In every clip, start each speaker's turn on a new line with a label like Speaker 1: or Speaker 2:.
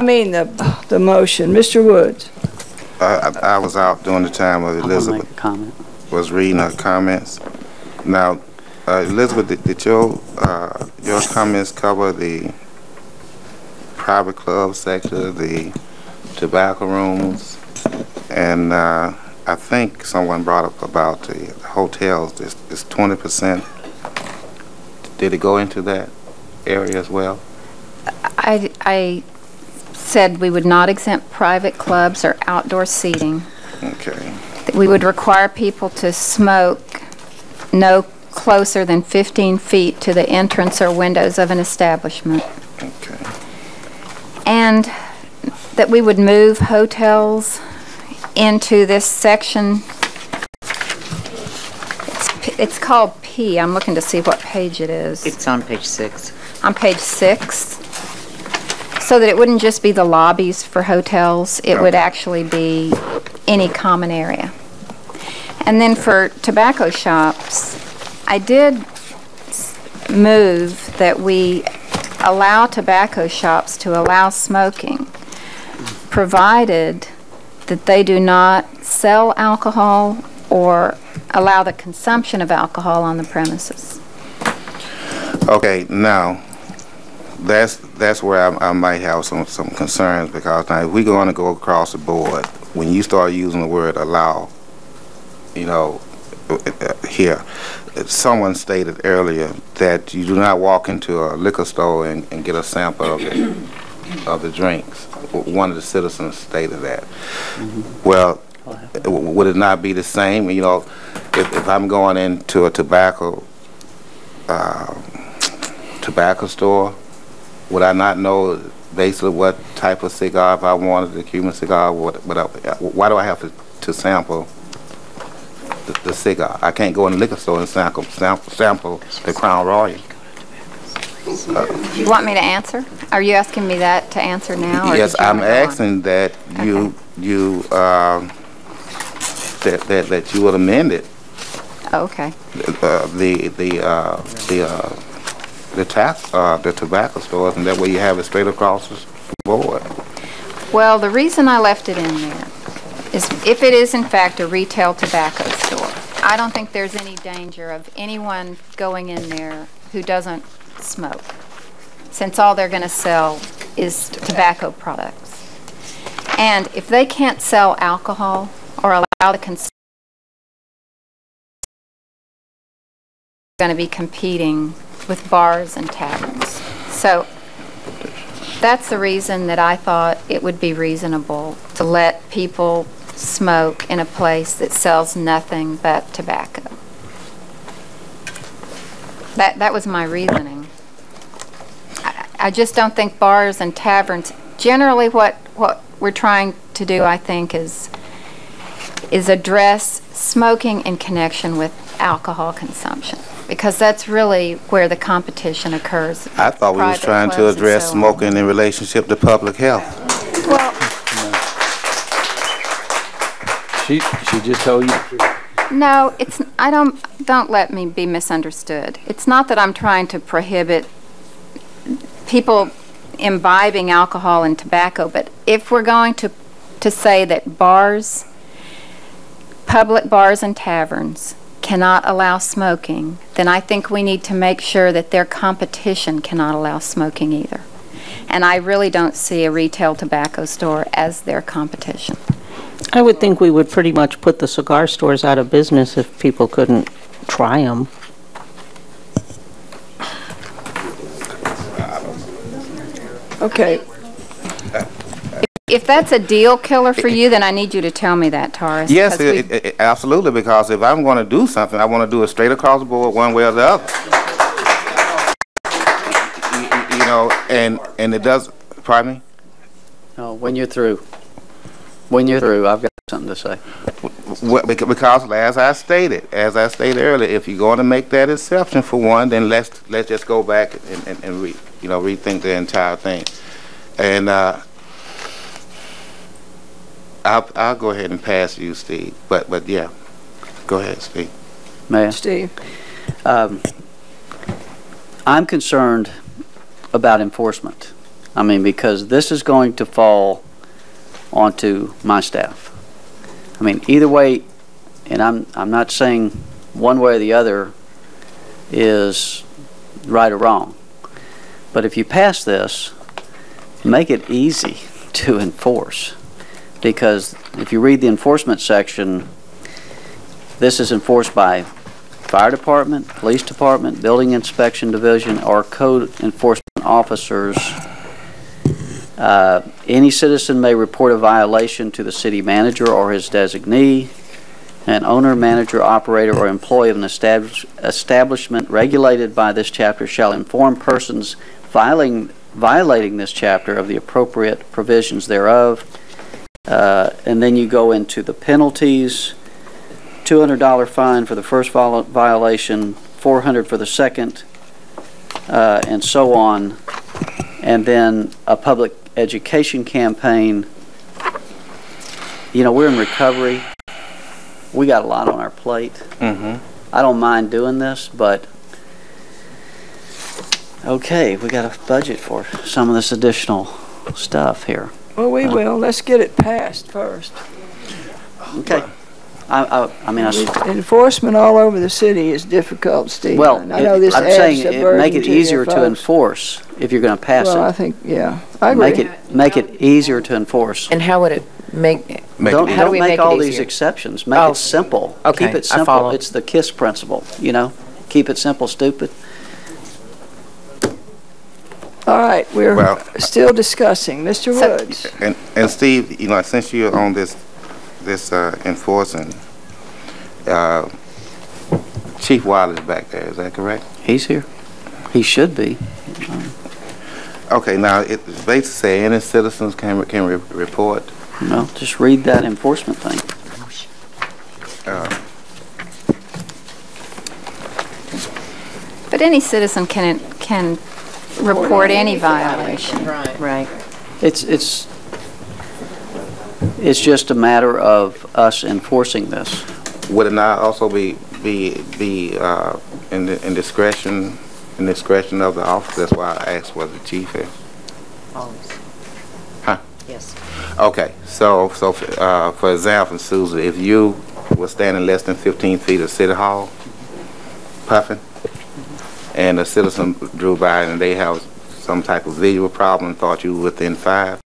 Speaker 1: mean the motion. Mr. Woods.
Speaker 2: I was out during the time of Elizabeth was reading her comments. Now, Elizabeth, did your comments cover the private club sector, the tobacco rooms, and I think someone brought up about the hotels. This 20%. Did it go into that area as well?
Speaker 3: I said we would not exempt private clubs or outdoor seating.
Speaker 2: Okay.
Speaker 3: We would require people to smoke no closer than 15 feet to the entrance or windows of an establishment.
Speaker 2: Okay.
Speaker 3: And that we would move hotels into this section. It's called P. I'm looking to see what page it is.
Speaker 4: It's on page 6.
Speaker 3: On page 6. So that it wouldn't just be the lobbies for hotels, it would actually be any common area. And then for tobacco shops, I did move that we allow tobacco shops to allow smoking, provided that they do not sell alcohol or allow the consumption of alcohol on the premises.
Speaker 2: Okay, now that's where I might have some concerns, because now if we're going to go across the board, when you start using the word allow, you know, here, someone stated earlier that you do not walk into a liquor store and get a sample of the drinks. One of the citizens stated that. Mm-hmm. Well, would it not be the same? You know, if I'm going into a tobacco store, would I not know basically what type of cigar, if I wanted a Cuban cigar, why do I have to sample the cigar? I can't go in the liquor store and sample the Crown Royal.
Speaker 3: You want me to answer? Are you asking me that to answer now? Or
Speaker 2: yes, I'm asking that you that you would amend it.
Speaker 3: Okay.
Speaker 2: The tobacco stores, and that way you have it straight across the board.
Speaker 3: Well, the reason I left it in there is if it is in fact a retail tobacco store, I don't think there's any danger of anyone going in there who doesn't smoke, since all they're going to sell is tobacco products. And if they can't sell alcohol or allow the consumer, going to be competing with bars and taverns. So that's the reason that I thought it would be reasonable to let people smoke in a place that sells nothing but tobacco. That was my reasoning. I just don't think bars and taverns, generally what we're trying to do, I think, is address smoking in connection with alcohol consumption, because that's really where the competition occurs.
Speaker 2: I thought we was trying to address smoking in relationship to public health.
Speaker 3: Well,
Speaker 5: she just told you.
Speaker 3: No, it's. Don't let me be misunderstood. It's not that I'm trying to prohibit people imbibing alcohol and tobacco, but if we're going to say that bars, public bars and taverns cannot allow smoking, then I think we need to make sure that their competition cannot allow smoking either. And I really don't see a retail tobacco store as their competition.
Speaker 6: I would think we would pretty much put the cigar stores out of business if people couldn't try them.
Speaker 1: Okay.
Speaker 3: If that's a deal killer for you, then I need you to tell me that, Taris.
Speaker 2: Yes, absolutely, because if I'm going to do something, I want to do it straight across the board, one way or the other. You know, and it does. Pardon me?
Speaker 4: No, when you're through. When you're through, I've got something to say.
Speaker 2: Because as I stated earlier, if you're going to make that exception for one, then let's just go back and rethink the entire thing. And I'll go ahead and pass you, Steve. But yeah, go ahead, Steve.
Speaker 4: May I?
Speaker 1: Steve.
Speaker 4: I'm concerned about enforcement. I mean, because this is going to fall onto my staff. I mean, either way, and I'm not saying one way or the other is right or wrong, but if you pass this, make it easy to enforce, because if you read the enforcement section, this is enforced by fire department, police department, building inspection division, or code enforcement officers. Any citizen may report a violation to the city manager or his designee. An owner, manager, operator, or employee of an establishment regulated by this chapter shall inform persons violating this chapter of the appropriate provisions thereof. And then you go into the penalties. $200 fine for the first violation, $400 for the second, and so on. And then a public education campaign. You know, we're in recovery. We got a lot on our plate. I don't mind doing this, but okay, we got a budget for some of this additional stuff here.
Speaker 1: Well, we will. Let's get it passed first.
Speaker 4: Okay. I mean,
Speaker 1: Enforcement all over the city is difficult, Steve.
Speaker 4: well,
Speaker 1: I know this
Speaker 4: I'm
Speaker 1: adds
Speaker 4: saying
Speaker 1: a burden
Speaker 4: make it
Speaker 1: to your
Speaker 4: easier to
Speaker 1: folks.
Speaker 4: enforce if you're going to pass
Speaker 1: Well, I
Speaker 4: it.
Speaker 1: think, yeah, I agree.
Speaker 4: Make it easier to enforce.
Speaker 7: And how would it make,
Speaker 4: Don't
Speaker 7: how do we
Speaker 4: make
Speaker 7: make
Speaker 4: all
Speaker 7: it
Speaker 4: these
Speaker 7: easier?
Speaker 4: exceptions. Make
Speaker 7: Oh.
Speaker 4: it simple.
Speaker 7: Okay,
Speaker 4: Keep it
Speaker 7: I
Speaker 4: simple.
Speaker 7: follow.
Speaker 4: It's the KISS principle, you know? Keep it simple, stupid.
Speaker 1: All right, we're
Speaker 2: Well,
Speaker 1: still discussing. Mr. Woods?
Speaker 2: And Steve, you know, since you're on this enforcing, Chief Wiley's back there, is that correct?
Speaker 4: He's here. He should be.
Speaker 2: Okay, now, it basically say any citizens can report.
Speaker 4: No, just read that enforcement thing.
Speaker 3: But any citizen can report any violation.
Speaker 7: right?
Speaker 4: It's just a matter of us enforcing this.
Speaker 2: Would it not also be in discretion of the officer? That's why I asked what the chief is.
Speaker 7: Always.
Speaker 2: Huh?
Speaker 7: Yes.
Speaker 2: Okay, so for example, Susan, if you were standing less than 15 feet of City Hall, puffing, and a citizen drew by and they have some type of visual problem and thought you were within 5,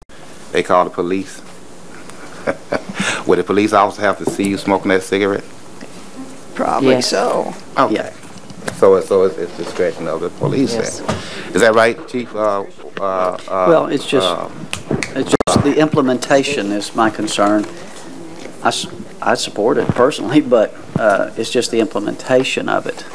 Speaker 2: they call the police. Would the police officer have to see you smoking that cigarette?
Speaker 1: Probably
Speaker 7: Yes.
Speaker 1: so.
Speaker 2: Okay.
Speaker 4: Yeah.
Speaker 2: So it's discretion of the police
Speaker 7: Yes.
Speaker 2: then. Is that right, Chief?
Speaker 4: Well, it's just the implementation is my concern. I support it personally, but it's just the implementation of it.